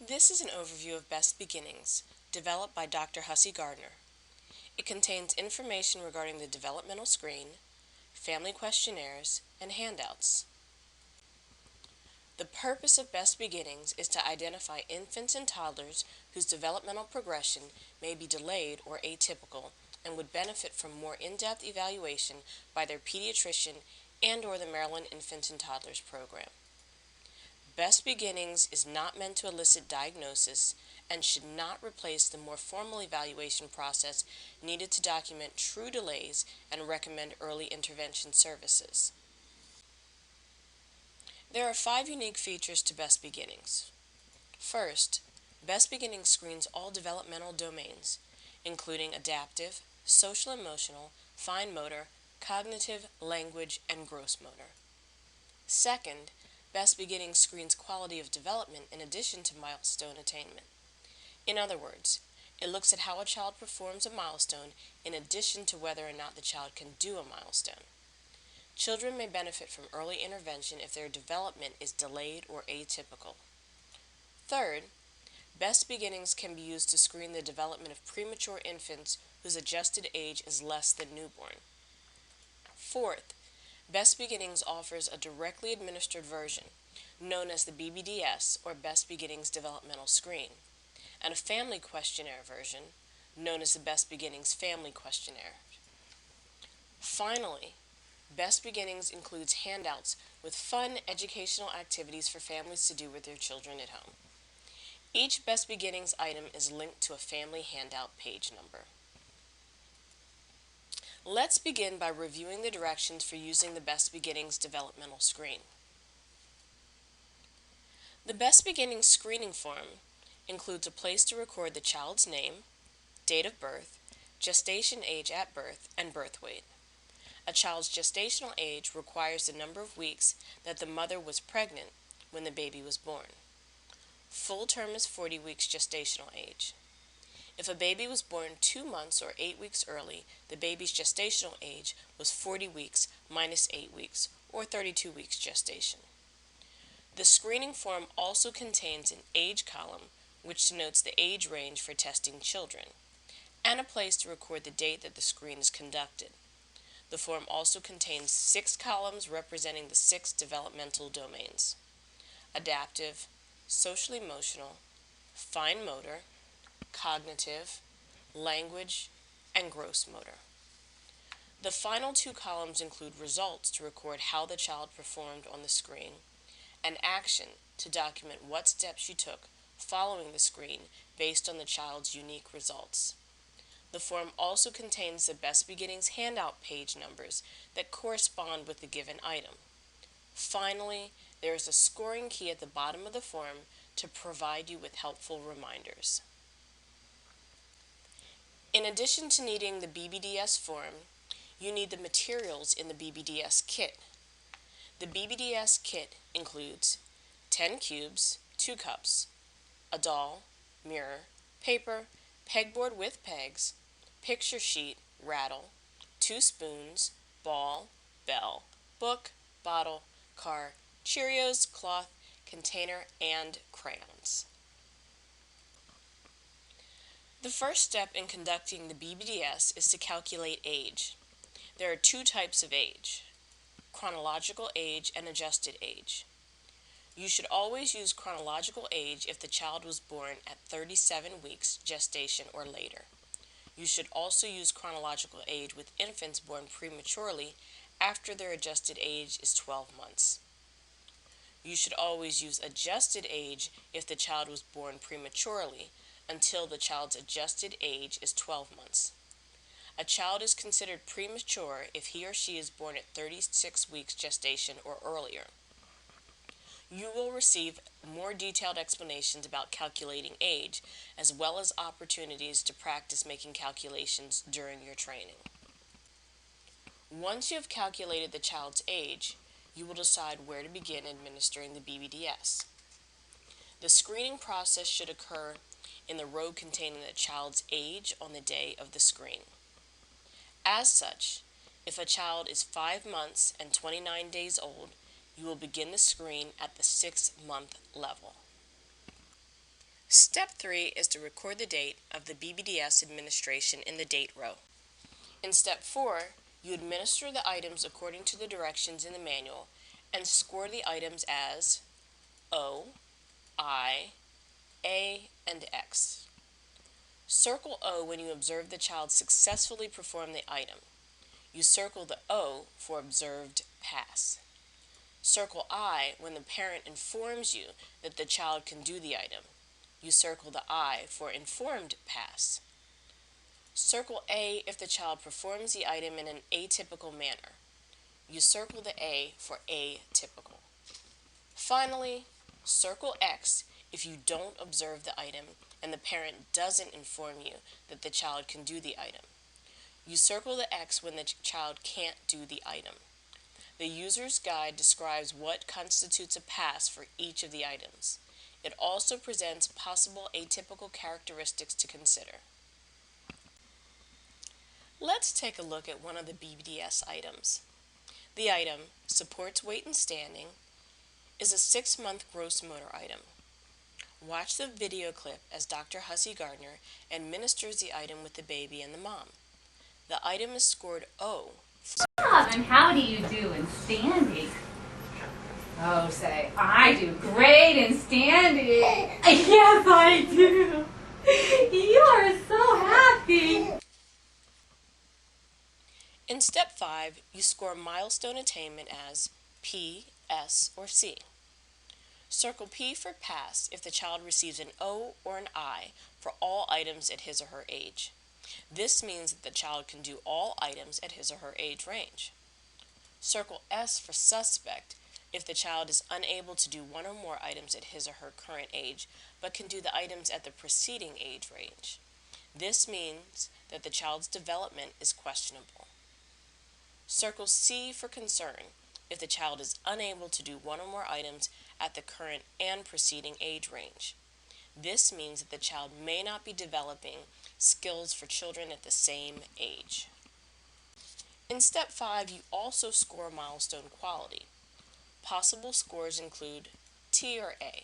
This is an overview of Best Beginnings, developed by Dr. Hussey Gardner. It contains information regarding the developmental screen, family questionnaires, and handouts. The purpose of Best Beginnings is to identify infants and toddlers whose developmental progression may be delayed or atypical and would benefit from more in-depth evaluation by their pediatrician and/or the Maryland Infants and Toddlers Program. Best Beginnings is not meant to elicit diagnosis and should not replace the more formal evaluation process needed to document true delays and recommend early intervention services. There are 5 unique features to Best Beginnings. First, Best Beginnings screens all developmental domains, including adaptive, social-emotional, fine motor, cognitive, language, and gross motor. Second, Best Beginnings screens quality of development in addition to milestone attainment. In other words, it looks at how a child performs a milestone in addition to whether or not the child can do a milestone. Children may benefit from early intervention if their development is delayed or atypical. Third, Best Beginnings can be used to screen the development of premature infants whose adjusted age is less than newborn. Fourth, Best Beginnings offers a directly administered version, known as the BBDS or Best Beginnings Developmental Screen, and a family questionnaire version, known as the Best Beginnings Family Questionnaire. Finally, Best Beginnings includes handouts with fun educational activities for families to do with their children at home. Each Best Beginnings item is linked to a family handout page number. Let's begin by reviewing the directions for using the Best Beginnings developmental screen. The Best Beginnings screening form includes a place to record the child's name, date of birth, gestation age at birth, and birth weight. A child's gestational age requires the number of weeks that the mother was pregnant when the baby was born. Full term is 40 weeks gestational age. If a baby was born 2 months or 8 weeks early, the baby's gestational age was 40 weeks minus 8 weeks, or 32 weeks gestation. The screening form also contains an age column, which denotes the age range for testing children, and a place to record the date that the screen is conducted. The form also contains 6 columns representing the 6 developmental domains: adaptive, social-emotional, fine motor, cognitive, language, and gross motor. The final 2 columns include results to record how the child performed on the screen, and action to document what steps you took following the screen based on the child's unique results. The form also contains the Best Beginnings handout page numbers that correspond with the given item. Finally, there is a scoring key at the bottom of the form to provide you with helpful reminders. In addition to needing the BBDS form, you need the materials in the BBDS Kit. The BBDS Kit includes 10 cubes, 2 cups, a doll, mirror, paper, pegboard with pegs, picture sheet, rattle, 2 spoons, ball, bell, book, bottle, car, Cheerios, cloth, container, and crayons. The first step in conducting the BBDS is to calculate age. There are 2 types of age: chronological age and adjusted age. You should always use chronological age if the child was born at 37 weeks gestation or later. You should also use chronological age with infants born prematurely after their adjusted age is 12 months. You should always use adjusted age if the child was born prematurely until the child's adjusted age is 12 months. A child is considered premature if he or she is born at 36 weeks gestation or earlier. You will receive more detailed explanations about calculating age, as well as opportunities to practice making calculations during your training. Once you have calculated the child's age, you will decide where to begin administering the BBDS. The screening process should occur in the row containing the child's age on the day of the screen. As such, if a child is 5 months and 29 days old, you will begin the screen at the 6-month level. Step 3 is to record the date of the BBDS administration in the date row. In Step 4, you administer the items according to the directions in the manual and score the items as O, I, A, and X. Circle O when you observe the child successfully perform the item. You circle the O for observed pass. Circle I when the parent informs you that the child can do the item. You circle the I for informed pass. Circle A if the child performs the item in an atypical manner. You circle the A for atypical. Finally, circle X if you don't observe the item and the parent doesn't inform you that the child can do the item. You circle the X when the child can't do the item. The user's guide describes what constitutes a pass for each of the items. It also presents possible atypical characteristics to consider. Let's take a look at one of the BBDS items. The item, supports weight and standing, is a 6-month gross motor item. Watch the video clip as Dr. Hussey Gardner administers the item with the baby and the mom. The item is scored O. And how do you do in standing? Oh, say, I do great in standing. Yes, I do. You are so happy. In Step 5, you score Milestone Attainment as P, S, or C. Circle P for pass if the child receives an O or an I for all items at his or her age. This means that the child can do all items at his or her age range. Circle S for suspect if the child is unable to do one or more items at his or her current age, but can do the items at the preceding age range. This means that the child's development is questionable. Circle C for concern if the child is unable to do one or more items at the current and preceding age range. This means that the child may not be developing skills for children at the same age. In Step 5, you also score milestone quality. Possible scores include T or A.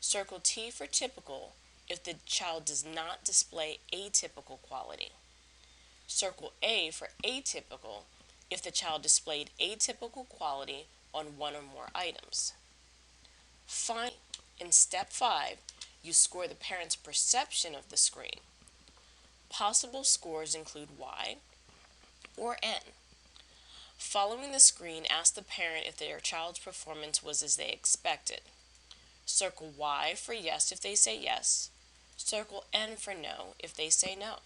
Circle T for typical if the child does not display atypical quality. Circle A for atypical if the child displayed atypical quality on one or more items. Finally, in Step 5, you score the parent's perception of the screen. Possible scores include Y or N. Following the screen, ask the parent if their child's performance was as they expected. Circle Y for yes if they say yes. Circle N for no if they say no.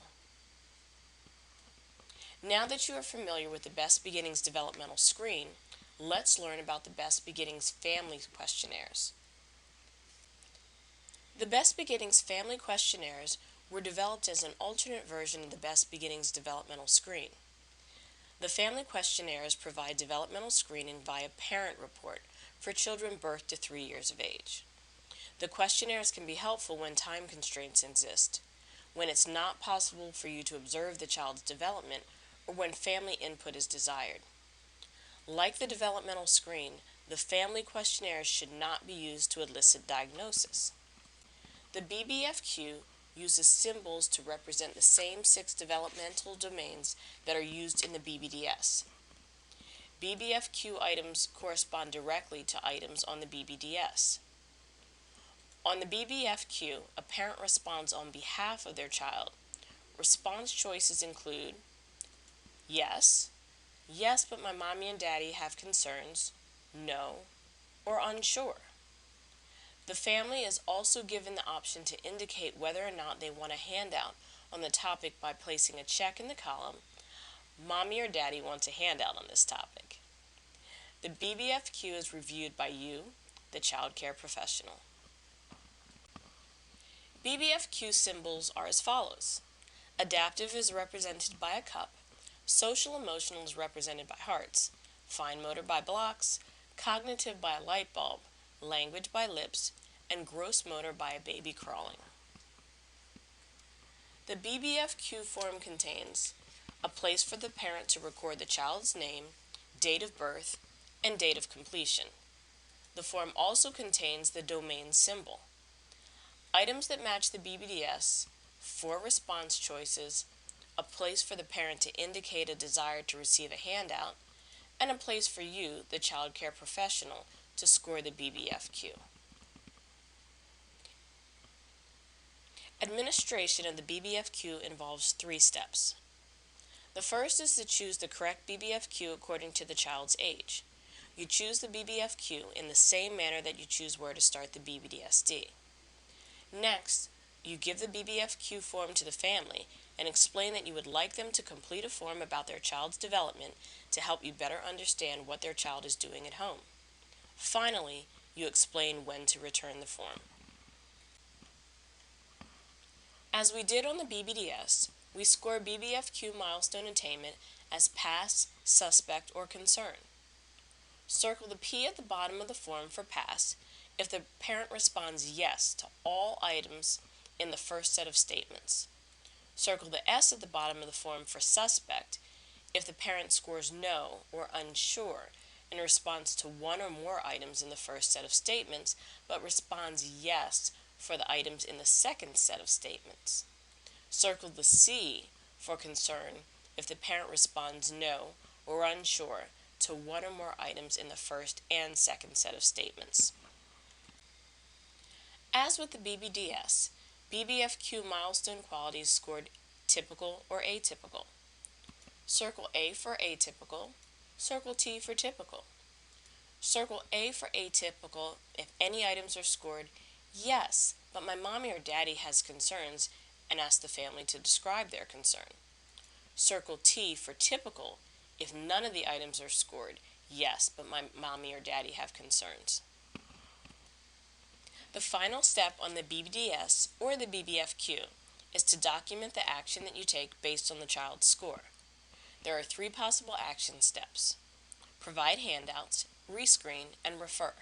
Now that you are familiar with the Best Beginnings developmental screen, let's learn about the Best Beginnings family questionnaires. The Best Beginnings family questionnaires were developed as an alternate version of the Best Beginnings developmental screen. The family questionnaires provide developmental screening via parent report for children birth to 3 years of age. The questionnaires can be helpful when time constraints exist, when it's not possible for you to observe the child's development, or when family input is desired. Like the developmental screen, the family questionnaires should not be used to elicit diagnosis. The BBFQ uses symbols to represent the same 6 developmental domains that are used in the BBDS. BBFQ items correspond directly to items on the BBDS. On the BBFQ, a parent responds on behalf of their child. Response choices include yes, yes, but my mommy and daddy have concerns, no, or unsure. The family is also given the option to indicate whether or not they want a handout on the topic by placing a check in the column, Mommy or Daddy wants a handout on this topic. The BBFQ is reviewed by you, the child care professional. BBFQ symbols are as follows. Adaptive is represented by a cup, social emotional is represented by hearts, fine motor by blocks, cognitive by a light bulb, language by lips, and gross motor by a baby crawling. The BBFQ form contains a place for the parent to record the child's name, date of birth, and date of completion. The form also contains the domain symbol. items that match the BBDS, 4 response choices, a place for the parent to indicate a desire to receive a handout, and a place for you, the child care professional, to score the BBFQ. Administration of the BBFQ involves 3 steps. The first is to choose the correct BBFQ according to the child's age. You choose the BBFQ in the same manner that you choose where to start the BBDSD. Next, you give the BBFQ form to the family and explain that you would like them to complete a form about their child's development to help you better understand what their child is doing at home. Finally, you explain when to return the form. As we did on the BBDS, we score BBFQ milestone attainment as pass, suspect, or concern. Circle the P at the bottom of the form for pass if the parent responds yes to all items in the first set of statements. Circle the S at the bottom of the form for suspect if the parent scores no or unsure in response to one or more items in the first set of statements, but responds yes for the items in the second set of statements. Circle the C for concern if the parent responds no or unsure to one or more items in the first and second set of statements. As with the BBDS, BBFQ milestone qualities scored typical or atypical. Circle A for atypical, circle T for typical. Circle A for atypical if any items are scored yes, but my mommy or daddy has concerns, and ask the family to describe their concern. Circle T for typical if none of the items are scored yes, but my mommy or daddy have concerns. The final step on the BBDS or the BBFQ is to document the action that you take based on the child's score. There are 3 possible action steps: provide handouts, rescreen, and refer.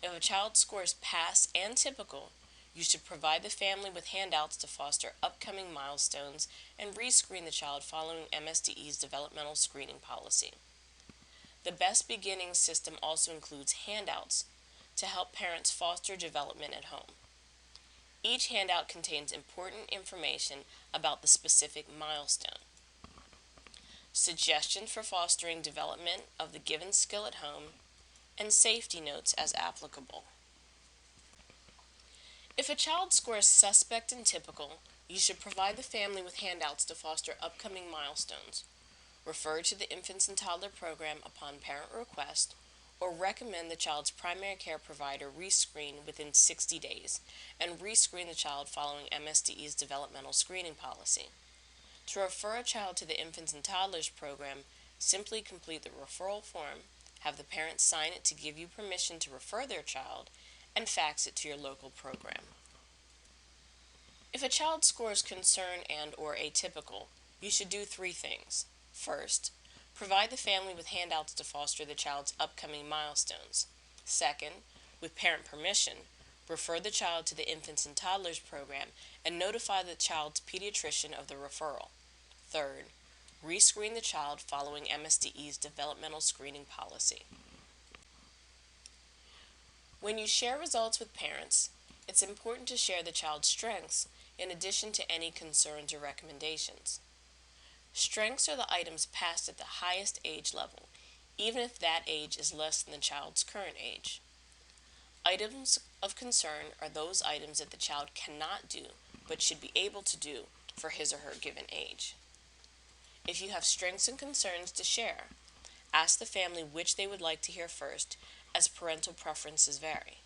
If a child scores pass and typical, you should provide the family with handouts to foster upcoming milestones and rescreen the child following MSDE's developmental screening policy. The Best Beginnings system also includes handouts to help parents foster development at home. Each handout contains important information about the specific milestone, suggestions for fostering development of the given skill at home, and safety notes as applicable. If a child scores suspect and typical, you should provide the family with handouts to foster upcoming milestones, refer to the infants and toddler program upon parent request, or recommend the child's primary care provider rescreen within 60 days and rescreen the child following MSDE's developmental screening policy. To refer a child to the infants and toddlers program, simply complete the referral form, have the parent sign it to give you permission to refer their child, and fax it to your local program. If a child scores concern and/or atypical, you should do 3 things. First, provide the family with handouts to foster the child's upcoming milestones. Second, with parent permission, refer the child to the infants and toddlers program and notify the child's pediatrician of the referral. Third, rescreen the child following MSDE's developmental screening policy. When you share results with parents, it's important to share the child's strengths in addition to any concerns or recommendations. Strengths are the items passed at the highest age level, even if that age is less than the child's current age. Items of concern are those items that the child cannot do but should be able to do for his or her given age. If you have strengths and concerns to share, ask the family which they would like to hear first, as parental preferences vary.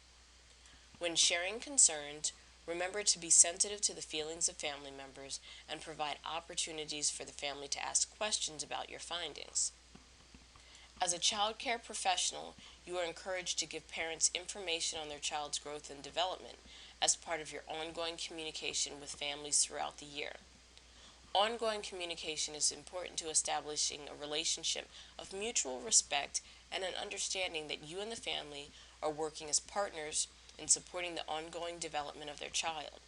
When sharing concerns, remember to be sensitive to the feelings of family members and provide opportunities for the family to ask questions about your findings. As a child care professional, you are encouraged to give parents information on their child's growth and development as part of your ongoing communication with families throughout the year. Ongoing communication is important to establishing a relationship of mutual respect and an understanding that you and the family are working as partners in supporting the ongoing development of their child.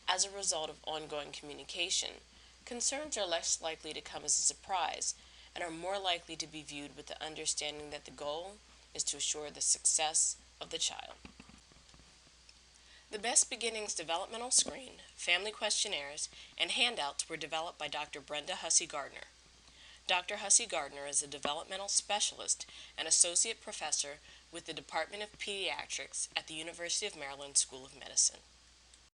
As a result of ongoing communication, concerns are less likely to come as a surprise and are more likely to be viewed with the understanding that the goal is to assure the success of the child. The The Best Beginnings Developmental Screen, family questionnaires, and handouts were developed by Dr. Brenda Hussey Gardner. Dr. Hussey Gardner is a developmental specialist and associate professor with the Department of Pediatrics at the University of Maryland School of Medicine.